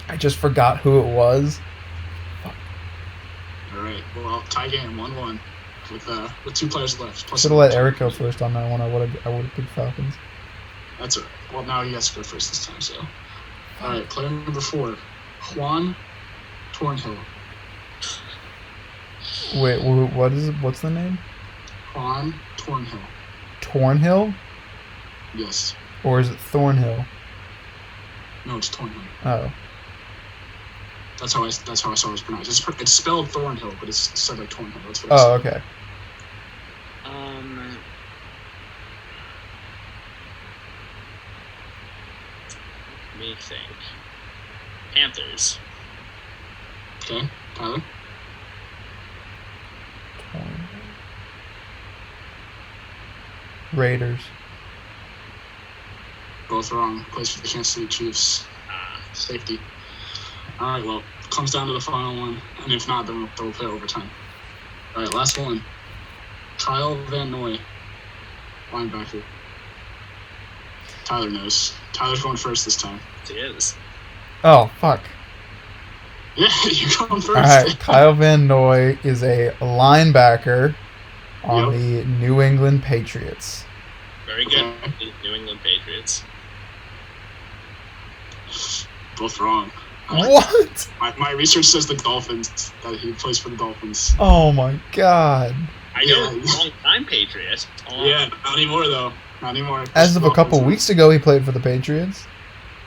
I just forgot who it was. All right. Well, tie game 1-1 with 2 players left. Plus Should have let Eric go first on that one. I would have picked Falcons. That's all right. Well, now he has to go first this time. So, all right. Player number 4, Juan Tornhill. Wait, what's the name? Juan Tornhill. Tornhill? Yes. Or is it Thornhill? No, it's Tornhill. Oh. That's how I saw it was pronounced. It's spelled Thornhill, but it's said like Tornhill. That's what I Oh, said. okay. Let me think. Panthers. Okay, Tyler. Raiders. Both wrong. Plays for the Kansas City Chiefs. Safety. All right, well, comes down to the final one, and if not, then we'll play overtime. All right, last one. Kyle Van Noy, linebacker. Tyler knows. Tyler's going first this time. It is. Oh, fuck. Yeah, you're going first. All right, Kyle Van Noy is a linebacker on the New England Patriots. Very good. New England Patriots. Both wrong. What? My research says the Dolphins, that he plays for the Dolphins. Oh my god. I know, long-time Patriot. Yeah, not anymore, though. Not anymore. As of a couple weeks ago, he played for the Patriots.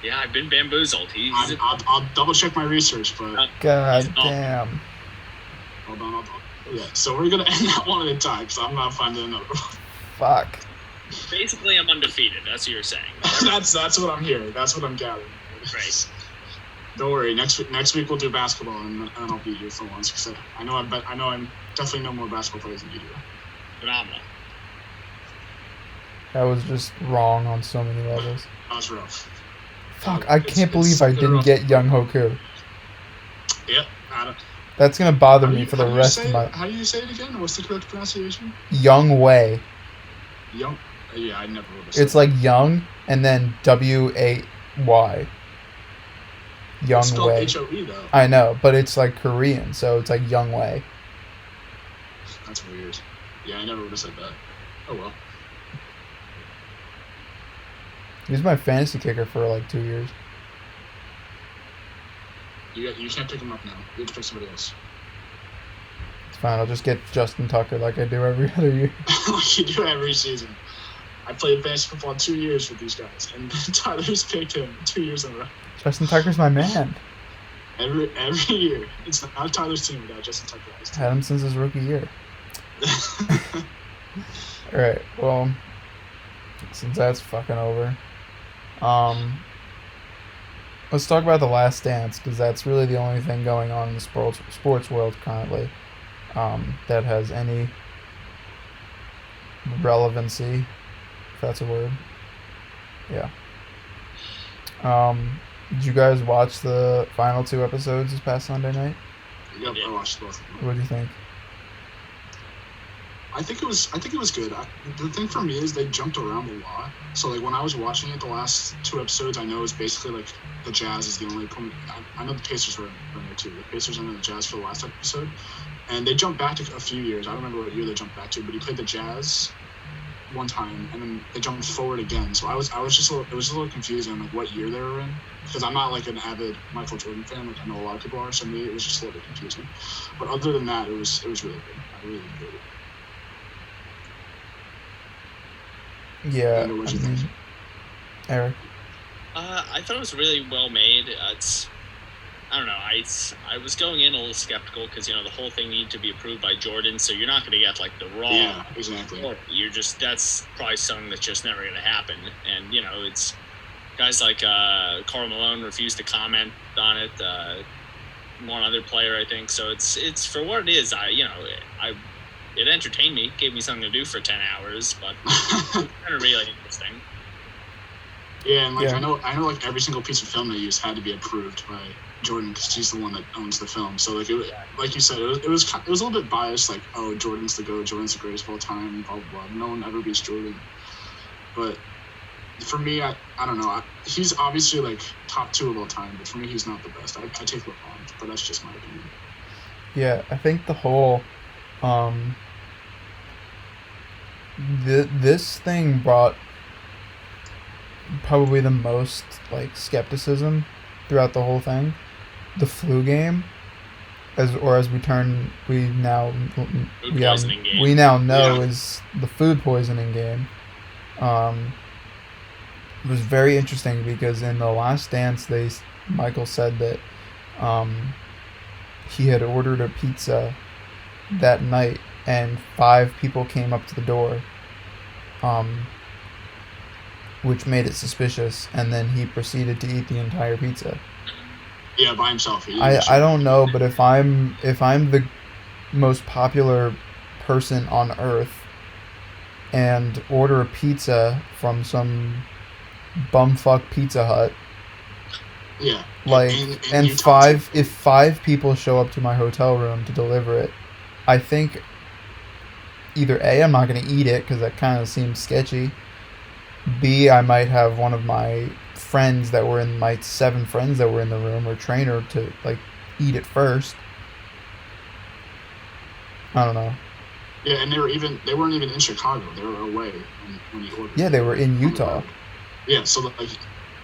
Yeah, I've been bamboozled. I'll double-check my research, but... God damn. Hold on. Yeah, so we're going to end that one at a time, because I'm not finding another one. Fuck. Basically, I'm undefeated. That's what you're saying. That's what I'm hearing. That's what I'm gathering. Right. Don't worry. Next week we'll do basketball, and I'll beat you for once. Because I know I'm definitely know more basketball players than you do. Phenomenal. That was just wrong on so many levels. That was rough. Fuck, I can't believe I didn't get Young Hoku. Yep. That's gonna bother me for the rest of my... How do you say it again? What's the correct pronunciation? Young Wei. Young? Yeah, I never would have said It's like Young and then W-A-Y. Young it's spelled Wei. H-O-E, though. I know, but it's like Korean, so it's like Young Wei. That's weird. Yeah, I never would have said that. Oh, well. He's my fantasy kicker for like 2 years. You can't pick him up now. You have to pick somebody else. It's fine, I'll just get Justin Tucker like I do every other year. Like you do every season. I played fantasy football 2 years with these guys, and Tyler's picked him 2 years in a row. Justin Tucker's my man. Every year. It's not Tyler's team without Justin Tucker. Had him since his rookie year. Alright, well, since that's fucking over, let's talk about The Last Dance, because that's really the only thing going on in the sports world currently that has any relevancy, if that's a word. Yeah. Did you guys watch the final 2 episodes this past Sunday night? Yep, I watched both. What do you think? I think it was good. The thing for me is they jumped around a lot. So like when I was watching it, the last 2 episodes, I know it's basically like the Jazz is the only opponent. I know the Pacers were in there too. The Pacers were in the Jazz for the last episode, and they jumped back to a few years. I don't remember what year they jumped back to, but he played the Jazz one time, and then they jumped forward again. So it was just a little confusing like what year they were in, because I'm not like an avid Michael Jordan fan like I know a lot of people are. So me, it was just a little bit confusing. But other than that, it was really good. I really enjoyed it. Yeah, I mean, Eric. I thought it was really well made. I don't know. I was going in a little skeptical because the whole thing needed to be approved by Jordan, so you're not going to get like the raw. Yeah, exactly. That's probably something that's just never going to happen. And it's guys like Karl Malone refused to comment on it. One other player, I think. So it's for what it is. It entertained me, gave me something to do for 10 hours, but it's kind of really interesting. Yeah, and I know like every single piece of film they used had to be approved by Jordan because he's the one that owns the film. So like like you said, it was a little bit biased. Like, oh, Jordan's the GOAT, Jordan's the greatest of all time, blah blah blah. No one ever beats Jordan. But for me, I don't know. He's obviously like top 2 of all time, but for me, he's not the best. I take LeBron, but that's just my opinion. Yeah, I think the whole this thing brought probably the most like skepticism throughout the whole thing. The flu game, as we now know is the food poisoning game. It was very interesting because in the Last Dance, Michael said that he had ordered a pizza that night and 5 people came up to the door, which made it suspicious, and then he proceeded to eat the entire pizza. Yeah, by himself. I don't know, but if I'm the most popular person on Earth and order a pizza from some bumfuck Pizza Hut, yeah, like, and if 5 people show up to my hotel room to deliver it, I think either A, I'm not going to eat it because that kind of seems sketchy. B, I might have one of my friends that were in my 7 friends that were in the room or trainer to like eat it first. I don't know. Yeah, and they weren't even in Chicago. They were away when he ordered. Yeah, they were in Utah. Yeah, so like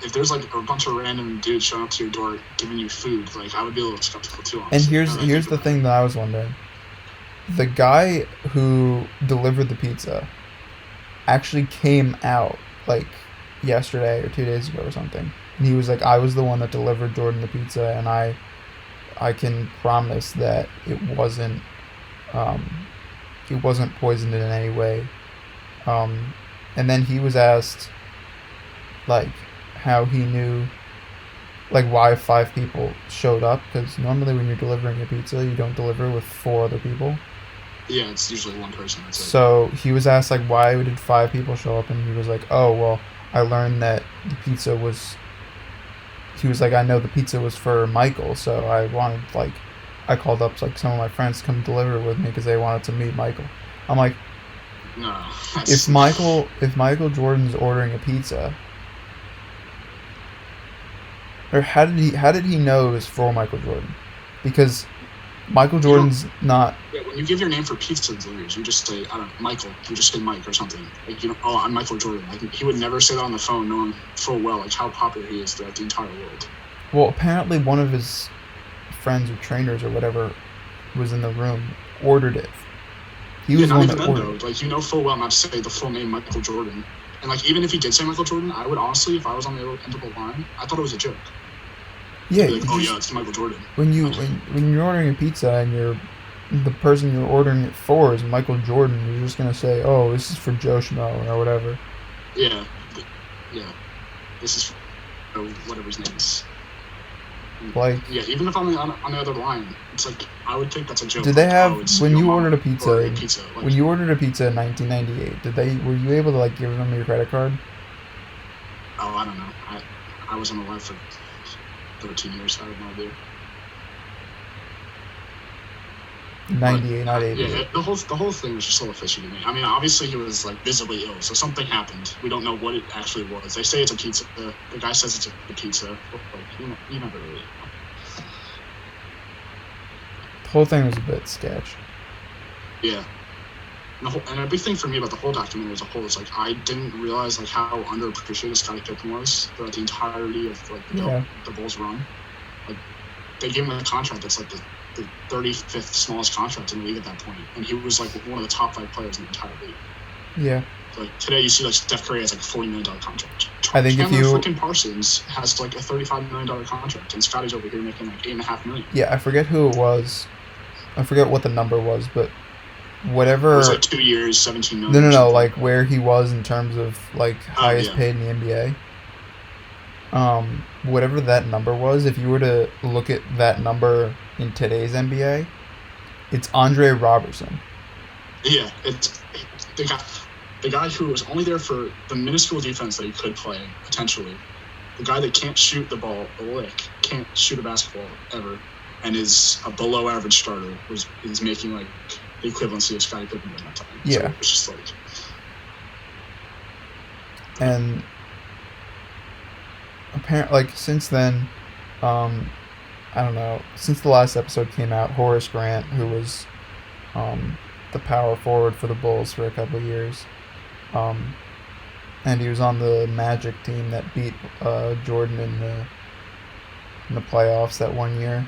if there's like a bunch of random dudes showing up to your door giving you food, like I would be a little skeptical too. Honestly. And here's the thing that I was wondering. The guy who delivered the pizza actually came out like yesterday or 2 days ago or something, and he was like, I was the one that delivered Jordan the pizza, and I can promise that it wasn't poisoned in any way. And then he was asked like how he knew, like why 5 people showed up, because normally when you're delivering a pizza you don't deliver with 4 other people. Yeah, it's usually one person. So he was asked like why did 5 people show up, and he was like, oh well, I learned that the pizza was, he was like, I know the pizza was for Michael, so I called up like some of my friends to come deliver it with me because they wanted to meet Michael. I'm like, no. if Michael Jordan's ordering a pizza, or how did he know it was for Michael Jordan? Because Michael Jordan's not. Yeah, when you give your name for pizza deliveries, you just say, I don't know, Michael. You just say Mike or something. Like, oh, I'm Michael Jordan. Like, he would never say that on the phone, knowing full well like how popular he is throughout the entire world. Well, apparently one of his friends or trainers or whatever was in the room, ordered it. He was the one that ordered. Though, like, full well not to say the full name Michael Jordan. And like, even if he did say Michael Jordan, I would honestly, if I was on the end of the line, I thought it was a joke. Yeah. Like, yeah, it's Michael Jordan. When you're ordering a pizza and the person you're ordering it for is Michael Jordan, you're just gonna say, oh, this is for Joe Schmo or whatever. Yeah. This is for whatever his name is. Like, yeah, even if I'm on the other line, it's like I would think that's a joke. Did they have when you ordered a pizza? When you ordered a pizza in 1998, were you able to like give them your credit card? Oh, I don't know. I wasn't alive for 13 years. I have no idea. 98, not 88. Yeah, the whole thing was just so fishy to me. I mean, obviously he was like visibly ill, so something happened. We don't know what it actually was. They say it's a pizza. The guy says it's a pizza. Like, you never really know. The whole thing was a bit sketch. Yeah. And a big thing for me about the whole documentary as a whole is like I didn't realize like how underappreciated Scottie Pippen was throughout the entirety of like the Bulls run. Like they gave him a contract that's like the 35th smallest contract in the league at that point, and he was like one of the top 5 players in the entire league. Yeah. So, like today, you see like Steph Curry has like a $40 million contract. I think if Chandler you freaking Parsons has like a $35 million contract, and Scotty's over here making like $8.5 million. I forget who it was. I forget what the number was, but whatever. It was like 2 years, $17 million. No, like where he was in terms of like highest paid in the NBA. Whatever that number was, if you were to look at that number in today's NBA, it's Andre Robertson. Yeah, it's the guy who was only there for the minuscule defense that he could play potentially. The guy that can't shoot the ball a lick, can't shoot a basketball ever, and is a below average starter, is making like the equivalency of Scottie Pippen at that time. Yeah, so it's just like. And apparently, like since then, I don't know. Since the last episode came out, Horace Grant, who was the power forward for the Bulls for a couple of years, and he was on the Magic team that beat Jordan in the playoffs that one year.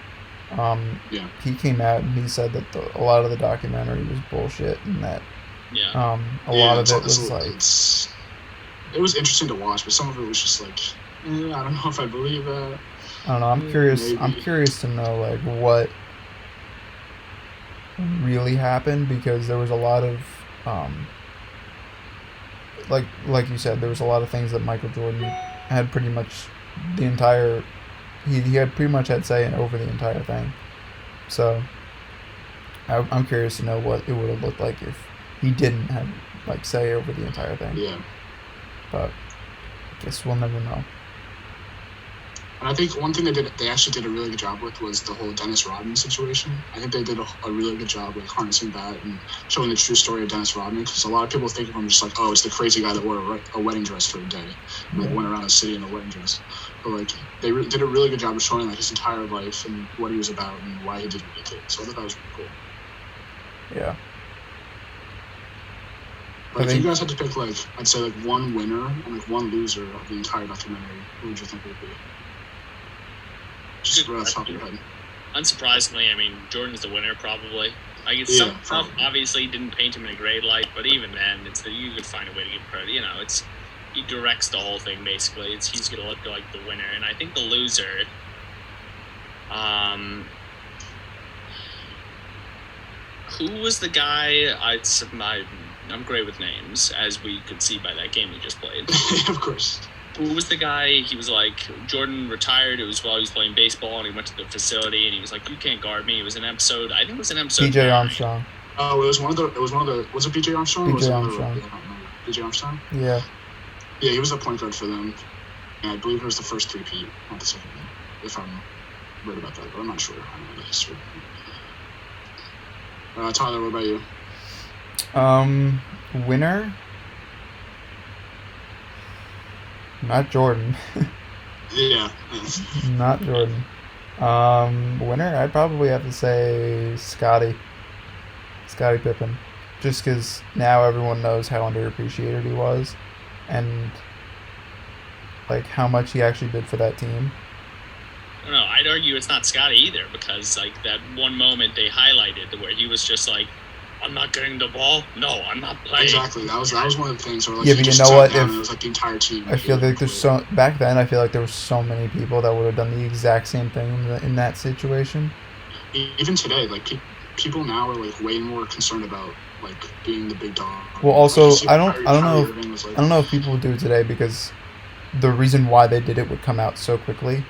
He came out and he said that a lot of the documentary was bullshit, and that a lot of it was like. It was interesting to watch, but some of it was just like, I don't know if I believe that. I don't know. I'm curious. Maybe. I'm curious to know like what really happened, because there was a lot of like you said, there was a lot of things that Michael Jordan had pretty much the entire. He had pretty much had say over the entire thing. So I'm curious to know what it would have looked like if he didn't have like say over the entire thing. Yeah. But I guess we'll never know. And I think one thing they actually did a really good job with was the whole Dennis Rodman situation. I think they did a really good job like harnessing that and showing the true story of Dennis Rodman, because a lot of people think of him just like, oh, it's the crazy guy that wore a wedding dress for a day, and like went around the city in a wedding dress. But like they did a really good job of showing like his entire life and what he was about and why he did what he did. So I thought that was really cool. Yeah. But if you guys had to pick like, I'd say like one winner and like one loser of the entire documentary, who would you think it would be? Just right off the top of your head. Unsurprisingly, I mean, Jordan's the winner probably. Like some stuff obviously didn't paint him in a great light, but even then, you could find a way to give credit. You know, he directs the whole thing basically. He's gonna look like the winner, and I think the loser. Who was the guy? I'm great with names, as we could see by that game we just played. Of course. Who was the guy? He was like, Jordan retired. It was while he was playing baseball, and he went to the facility, and he was like, "You can't guard me." It was an episode. I think it was an episode. B.J. Armstrong. Oh, it was one of the. Was it B.J. Armstrong? B.J. Armstrong. B.J. Armstrong. Yeah. Yeah, he was the point guard for them, and I believe it was the first three-peat, not the second one, if I'm right about that, but I'm not sure. I don't know the history. Tyler, what about you? Winner? Not Jordan. Yeah. Not Jordan. Winner? I'd probably have to say Scottie Pippen. Just because now everyone knows how underappreciated he was, and like how much he actually did for that team. No, I'd argue it's not Scottie either, because like that one moment they highlighted where he was just like, "I'm not getting the ball. No, I'm not playing." Exactly. That was one of the things where like yeah, but you know what? It was like the entire team. I feel like there's back then. I feel like there were so many people that would have done the exact same thing in that situation. Even today, like people now are like way more concerned about like being the big dog. Well, also like, I don't know if people would do it today, because the reason why they did it would come out so quickly.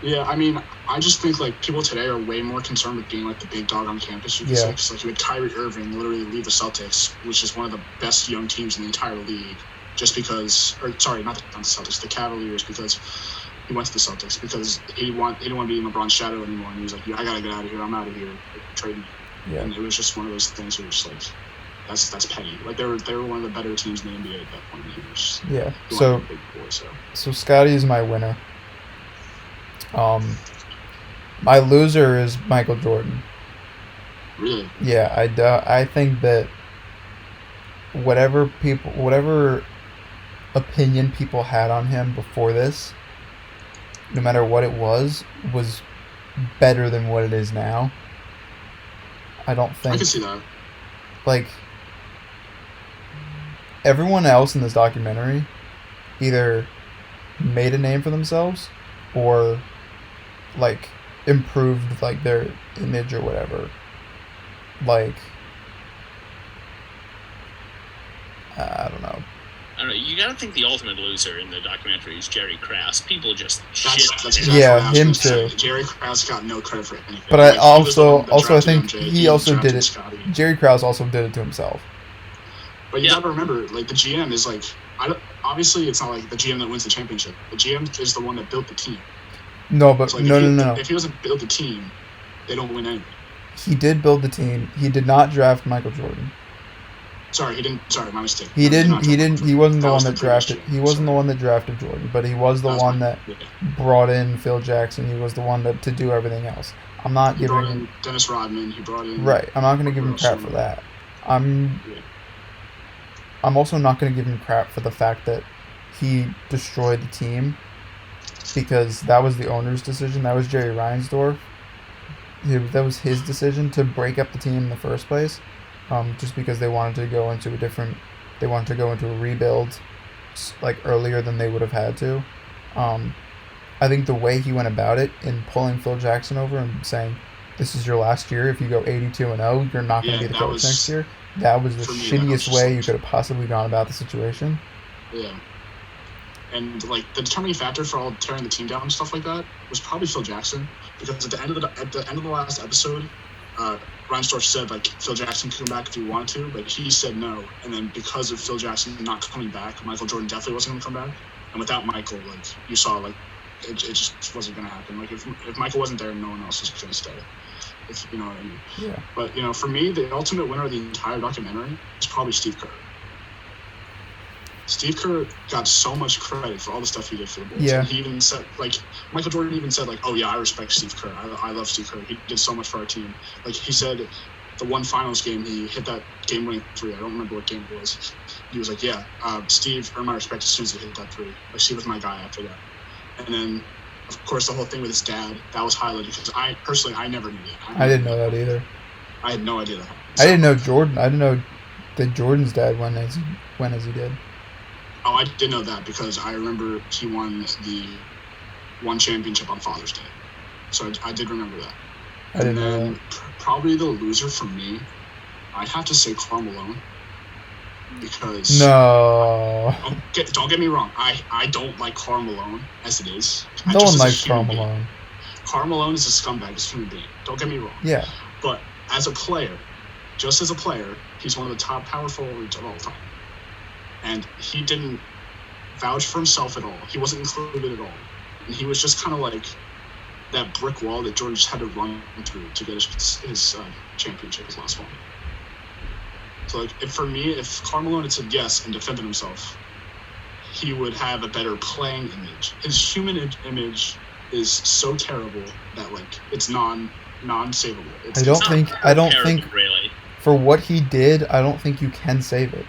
Yeah, I mean, I just think like people today are way more concerned with being like the big dog on campus. You could say, 'cause, like you had Kyrie Irving literally leave the Celtics, which is one of the best young teams in the entire league, just because, or sorry, not the Celtics, the Cavaliers, because he went to the Celtics because he didn't want to be in LeBron's shadow anymore, and he was like, I gotta get out of here, I'm out of here, like, trade me. Yeah. And it was just one of those things where just like, that's petty. Like they were one of the better teams in the NBA at that point. He was, yeah. He So, big boy, so Scottie is my winner. My loser is Michael Jordan. Really? Yeah, I think that whatever opinion people had on him before this, no matter what it was better than what it is now. I don't think. I can see that. Like, everyone else in this documentary either made a name for themselves or like improved like their image or whatever. Like I don't know. I don't know. You gotta think the ultimate loser in the documentary is Jerry Krause. People just shit. That's exactly Yeah, what I was him gonna say. too. Jerry Krause got no credit for anything. But I Like, he was the one that also I drafted think MJ. he also did drafted it. Scotty. Jerry Krause also did it to himself. But you Yeah. gotta remember, like the GM is like, obviously it's not like the GM that wins the championship. The GM is the one that built the team. No, but So like, no. If he doesn't build the team, they don't win anything. He did build the team. He did not draft Michael Jordan. Sorry, he didn't. Sorry, my mistake. He No, didn't. not He Jordan. didn't. He wasn't the That one was that the previous drafted. GM, He wasn't the sorry. one that drafted Jordan, but he was the That was one my- that yeah. brought in Phil Jackson. He was the one to do everything else. I'm not He brought giving in him Dennis Rodman. He brought in right. I'm not going to give him Gabriel crap for that. I'm Yeah. I'm also not going to give him crap for the fact that he destroyed the team because that was the owner's decision. That was Jerry Reinsdorf. That was his decision to break up the team in the first place, just because they wanted to go into a rebuild, like earlier than they would have had to. I think the way he went about it in pulling Phil Jackson over and saying, "This is your last year. If you go 82-0, you're not going to Yeah, be the that coach was- next year." That was the for me, that was shittiest just way like- you could have possibly gone about the situation. Yeah. And like the determining factor for all tearing the team down and stuff like that was probably Phil Jackson, because at the end of the last episode, Reinsdorf said like Phil Jackson could come back if he wanted to, but he said no. And then because of Phil Jackson not coming back, Michael Jordan definitely wasn't going to come back. And without Michael, like you saw, like it just wasn't going to happen. Like if Michael wasn't there, no one else was going to stay. If you know what I mean. Yeah. But you know, for me, the ultimate winner of the entire documentary is probably Steve Kerr. Steve Kerr got so much credit for all the stuff he did for the Bulls. Yeah. And he even said, like, Michael Jordan even said, like, oh, yeah, I respect Steve Kerr. I love Steve Kerr. He did so much for our team. Like, he said the one finals game, he hit that game-winning three. I don't remember what game it was. He was like, yeah, Steve earned my respect as soon as he hit that three. Like, Steve was my guy after that. And then, of course, the whole thing with his dad, that was highlighted because I never knew that. I didn't know that either. I had no idea that happened. I didn't know Jordan. I didn't know that Jordan's dad went as he did. Oh, I did know that because I remember he won the one championship on Father's Day. So I did remember that. I didn't And know then that. probably the loser for me, I'd have to say Karl Malone. Because No. don't get me wrong, I don't like Karl Malone as it is. No Just one as a likes Karl human being. Malone. Karl Malone is a scumbag as a human being. Don't get me wrong. Yeah. But as a player, just as a player, he's one of the top power forwards of all time. And he didn't vouch for himself at all. He wasn't included at all. And he was just kind of like that brick wall that Jordan just had to run through to get his championship, his last one. So, like, for me, if Karl Malone had said yes and defended himself, he would have a better playing image. His human image is so terrible that, like, it's non-savable. I don't Terrible, think really. for what he did, I don't think you can save it.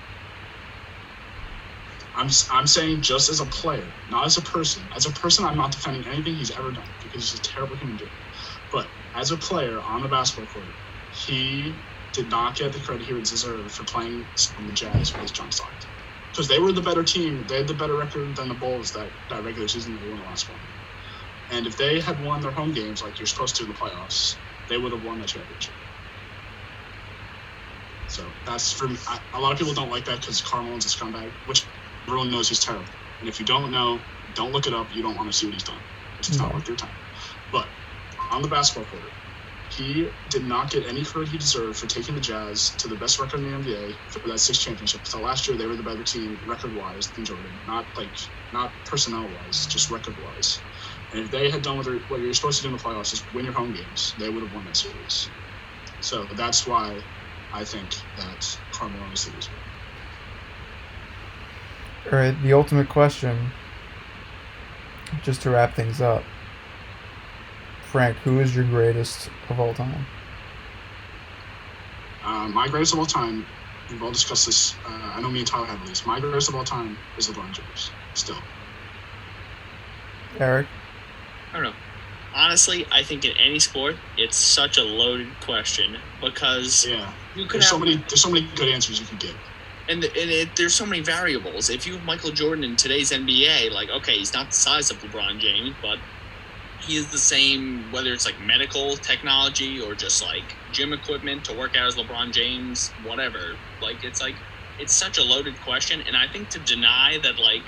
I'm saying just as a player, not as a person. As a person, I'm not defending anything he's ever done because he's a terrible human being. But as a player on the basketball court, he did not get the credit he would deserve for playing on the Jazz with John Stockton. Because they were the better team. They had the better record than the Bulls that regular season they won the last one. And if they had won their home games like you're supposed to in the playoffs, they would have won the championship. So that's for me. A lot of people don't like that because Karl Malone's a scumbag, which everyone knows he's terrible. And if you don't know, don't look it up. You don't want to see what he's done. It's not worth your time. But on the basketball court, he did not get any credit he deserved for taking the Jazz to the best record in the NBA for that 6th championship. So last year they were the better team record-wise than Jordan, not personnel-wise, just record-wise. And if they had done what you're supposed to do in the playoffs, is win your home games, they would have won that series. So that's why I think that Karl Malone is the loser. All right, the ultimate question, just to wrap things up. Frank, who is your greatest of all time? My greatest of all time, we've all discussed this. I know me and Tyler have at least. My greatest of all time is LeBron James, still. Eric? I don't know. Honestly, I think in any sport, it's such a loaded question because Yeah. you could There's have so many good answers you could give. there's so many variables. If you have Michael Jordan in today's NBA, like, okay, he's not the size of LeBron James, but he is the same, whether it's like medical technology or just like gym equipment to work out as LeBron James, whatever. Like, it's such a loaded question. And I think to deny that, like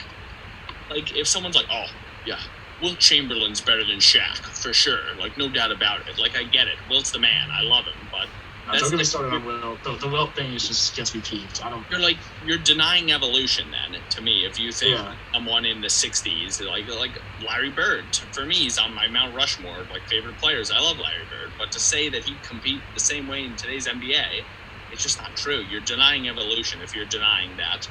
if someone's like, oh, yeah, Wilt Chamberlain's better than Shaq, for sure. Like, no doubt about it. Like, I get it. Wilt's the man. I love him. But don't get me started on Wilt. The Wilt thing just gets me peeved. You're denying evolution then, to me, if you think someone in the 60s, like Larry Bird. For me, he's on my Mount Rushmore of, like, favorite players. I love Larry Bird. But to say that he'd compete the same way in today's NBA, it's just not true. You're denying evolution if you're denying that.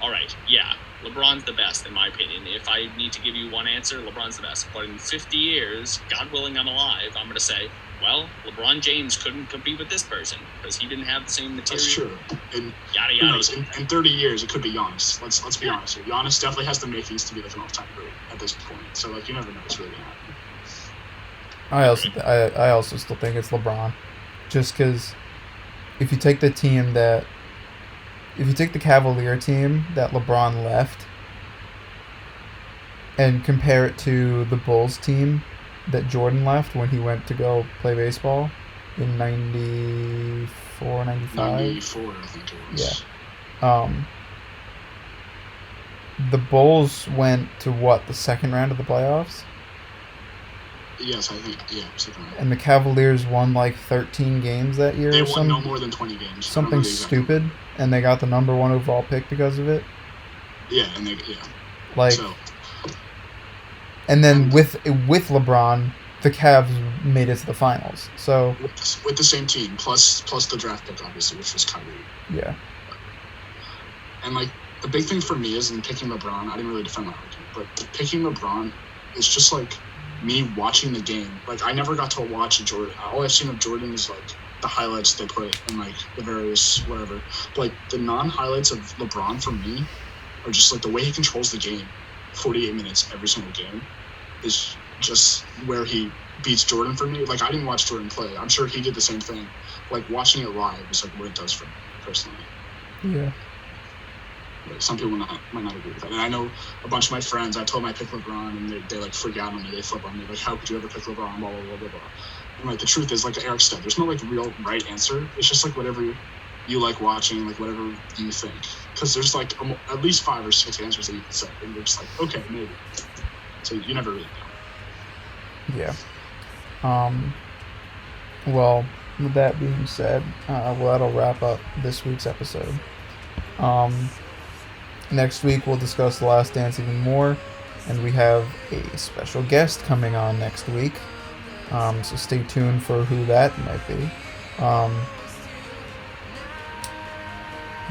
All right, yeah, LeBron's the best, in my opinion. If I need to give you one answer, LeBron's the best. But in 50 years, God willing I'm alive, I'm going to say, well, LeBron James couldn't compete with this person because he didn't have the same material. That's true. And yada, who yada. knows, in 30 years, it could be Giannis. Let's be honest here. Giannis definitely has the makings to be like an all-time great at this point. So, like, you never know what's really going to happen. I also still think it's LeBron. Just because if you take the Cavalier team that LeBron left and compare it to the Bulls team that Jordan left when he went to go play baseball in 94, 95. 94, I think it was. Yeah. The Bulls went to the second round of the playoffs? Yes, I think, second round. And the Cavaliers won like 13 games that year. They won no more than 20 games. Something stupid, and they got the number 1 overall pick because of it. Yeah, And then with LeBron, the Cavs made it to the finals. So with the same team, plus the draft pick, obviously, which was Kyrie. Yeah. And, like, the big thing for me is in picking LeBron, I didn't really defend my argument, but picking LeBron is just, like, me watching the game. Like, I never got to watch Jordan. All I've seen of Jordan is, like, the highlights they put in, like, the various whatever. But, like, the non-highlights of LeBron for me are just, like, the way he controls the game 48 minutes every single game is just where he beats Jordan for me. Like, I didn't watch Jordan play. I'm sure he did the same thing. Like, watching it live is, like, what it does for me, personally. Yeah. Like, some people might not agree with that. And I know a bunch of my friends, I told them I picked LeBron, and they like, freak out on me. They flip on me. Like, how could you ever pick LeBron? Blah, blah, blah, blah, blah. And, like, the truth is, like Eric said, there's no, like, real right answer. It's just, like, whatever you like watching, like, whatever you think. Because there's, like, at least 5 or 6 answers that you can say. And you're just like, okay, maybe. So you never really know. Yeah. Well, with that being said, that'll wrap up this week's episode. Next week we'll discuss The Last Dance even more, and we have a special guest coming on next week. So stay tuned for who that might be.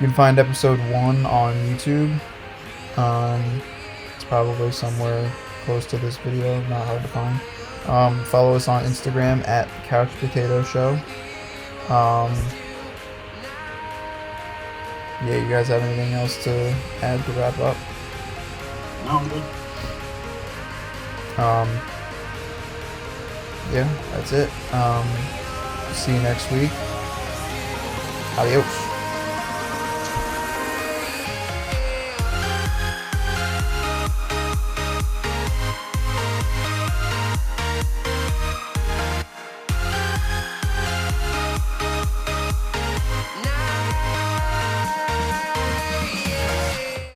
You can find episode 1 on YouTube. It's probably somewhere close to this video, not hard to find. Follow us on Instagram at Couch Potato Show. Yeah, you guys have anything else to add to wrap up? No, I'm good. Yeah, that's it. See you next week. Adios.